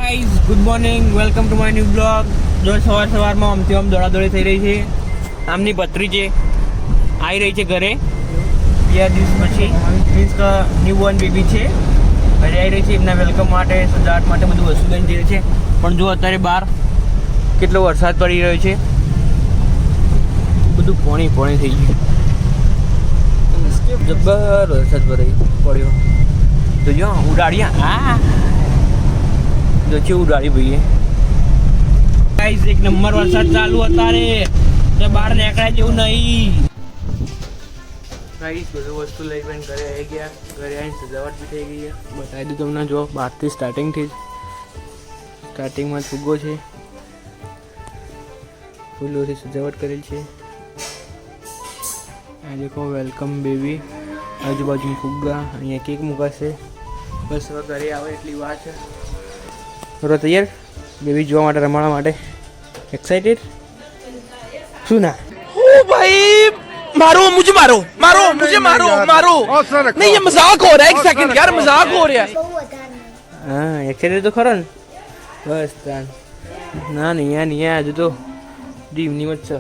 Guys good morning welcome to my new blog. જો સવારમાં આમથી આમ દોડાદોડી થઈ રહી છે. આમની પત્રી છે આવી રહી છે ઘરે 2 દિવસ પછી, મીન્સ કે ન્યૂ બોર્ન બેબી છે, ઘરે આવી રહી છે. એમના વેલકમ માટે સજાવટ માટે બધું વસ્તુ લઈને જઈ રહી છે. પણ જો અત્યારે બહાર કેટલો વરસાદ પડી રહ્યો છે, બધું પોણી થઈ ગયું. જબર વરસાદ પડ્યો તો જો ઉડાડ્યા જો છે ઉડાડી ભાઈએ. ગાઈસ એક નંબર વરસાદ ચાલુ અત્યારે તો બહાર નીકળાય જેવું નહીં. ગાઈસ બધું વસ્તુ લઈ પણ ઘરે આવી ગયા. ઘરે આવીને સજાવટ બી થઈ ગઈ. બતાવી દઉં તમને. જો બહારથી સ્ટાર્ટિંગમાં ફુગ્ગો છે, ફૂલોથી સજાવટ કરેલ છે. આ દેખો વેલકમ બેબી. આજુબાજુ ફુગ્ગા, અહીંયા કેક મુકાશે. બસ હવે ઘરે આવે એટલી વાત છે. થોડો તૈયાર બેબી જોવા માટે, રમાડવા માટે एक्साइटेड? શું ના ओ भाई मुझे मारो नहीं ये मजाक हो रहा है. एक सेकंड यार, मजाक हो रहा है. હા एक्साइटेड તો ખરો ને. બસ તાન ના નહીં હજુ તો ડીમની જ છે.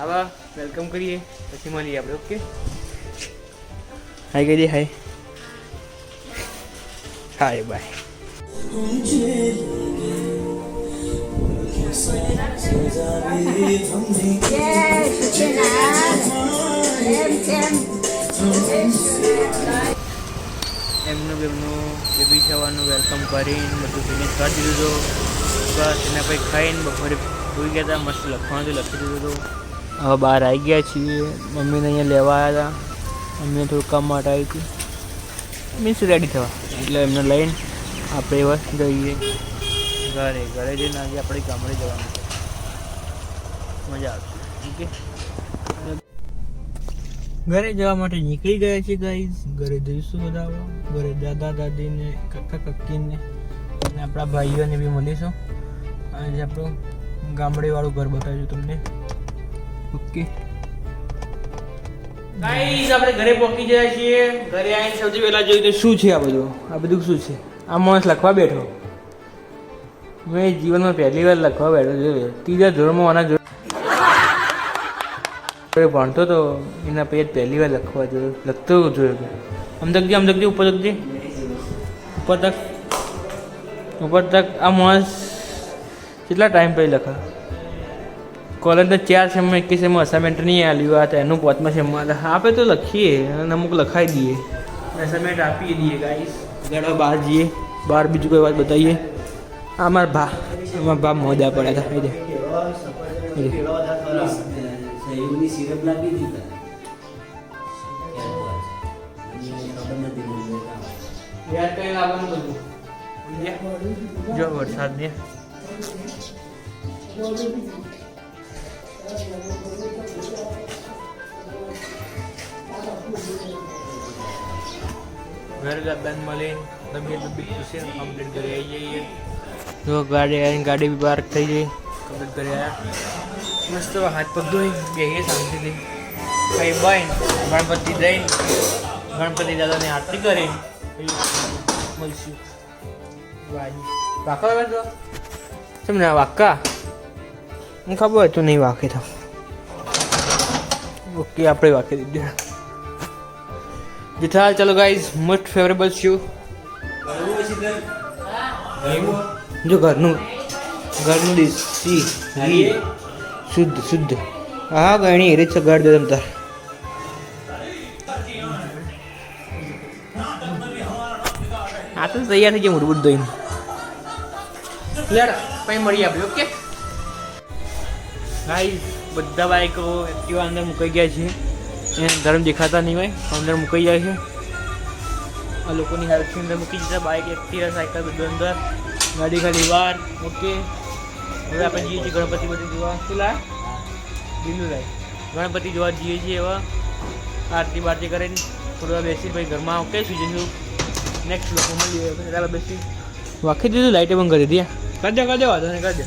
આવા વેલકમ કરીએ પછી મળીએ આપણે. ઓકે હાય કહી દે. Hi bye. એમનું બેબી થવાનું વેલકમ કરીને બધું ફિનિશ કરી દીધું હતું. બસ એના પછી ખાઈને બપોરે ભૂલી ગયા હતા. મસ્ત લખવાનું લખી દીધું હતું. હવે બહાર આવી ગયા છીએ. મમ્મીને અહીંયા લેવા આવ્યા હતા. મમ્મીને થોડું કામ માટે આવી હતી, મીન્સ રેડી થવા, એટલે એમને લઈને આપણે બસ જઈએ ઘરે જઈને આજે આપણે ગામડે જવાનું છે. મજા આવશે. ઓકે ઘરે જવા માટે નીકળી ગયા છે ગાઈઝ. ઘરે જઈશું બધા. ઘરે દાદા દાદીને, કાકા કાકીને અને આપણા ભાઈઓને બી મળીશું. આજે આપણું ગામડેવાળું ઘર બતાવીશું તમને. ઓકે ગાઈઝ આપણે ઘરે પહોંચી ગયા છીએ. ઘરે આવીને સૌથી પહેલાં જોયું તો શું છે આ બધું શું છે? આ માણસ લખવા બેઠો. મેં જીવનમાં પહેલી વાર લખવા બેઠો જોયો. 3જા ધોરણમાં આના જોડે ભણતો તો એના પછી પહેલી વાર લખવા જોયો. લખતો જોયો. આમ તકજે ઉપર તક. આ માણસ કેટલા ટાઈમ પછી લખા. કોલેજના 4 સેમમાં 21 સેમમાં અસાઇનમેન્ટ નહીં આવ્યું. આ એનું 5મા સેમમાં આપે તો લખીએ અને અમુક લખાઈ દઈએ, અસાઇનમેન્ટ આપી દઈએ. ગાઈસ ગળો બહાર જઈએ. બહાર બીજું કોઈ વાત બતાવીએ. અમારા ભા મોજા પડ્યા હતા. સિરપ લાગી દીધા યાદ કઈ લાવવાનું બધું જો વરસાદ ને ઘર ગાદાન મળે તબિયત પૂછે કમ્પ્લીટ ઘરે આવી જઈએ. જો ગાડી બી પાર્ક થઈ ગઈ. કમ્પ્લીટ ઘરે આવ્યા. મસ્ત હાથ પગ ધોઈ બેહીએ શાંતિથી. કઈ બાઈ ગણપતિ દઈ ગણપતિ દાદાની આરતી કરી મળશું. વાકા તો કેમ ના વાકા? હું ખબર હતું નહીં વાકે તો. ઓકે આપણે વાકે દીધું. જેઠાલ ચાલો ગાઈઝ મોસ્ટ ફેવરેબલ શું જો ઘરનું દેશી શુદ્ધ. હા ગણી એ રીત સગાડ દે તમ તાર. આ તો તૈયાર થઈ ગયા મૂળભૂત દઈને. લેડ પછી મળીએ આપણે. ઓકે ગાઈઝ બધા બાઈકો એક્ટિવા અંદર મુકાઈ ગયા છે. એને ધર્મ દેખાતા નહીં હોય, અંદર મુકાઈ જાય છે. આ લોકોની હેલ્પથી અંદર મૂકી દીધા. બાઇક, એક્ટિવા, સાયકલ બધું અંદર, ગાડી ખાલી બહાર. ઓકે હવે આપણે જઈએ છીએ ગણપતિ બધી જોવા. શું લાય દિલ્હી લાય ગણપતિ જોવા જઈએ છીએ. હવે આરતી બારતી કરીને થોડા બેસી ભાઈ ઘરમાં. ઓકે સુઈ જઈશું. નેક્સ્ટ લોકો મળીએ. ચાલો બેસી વાખી દીધું. લાઇટે બંધ કરી દીધી. કરજો વાંધો નહીં કરજો.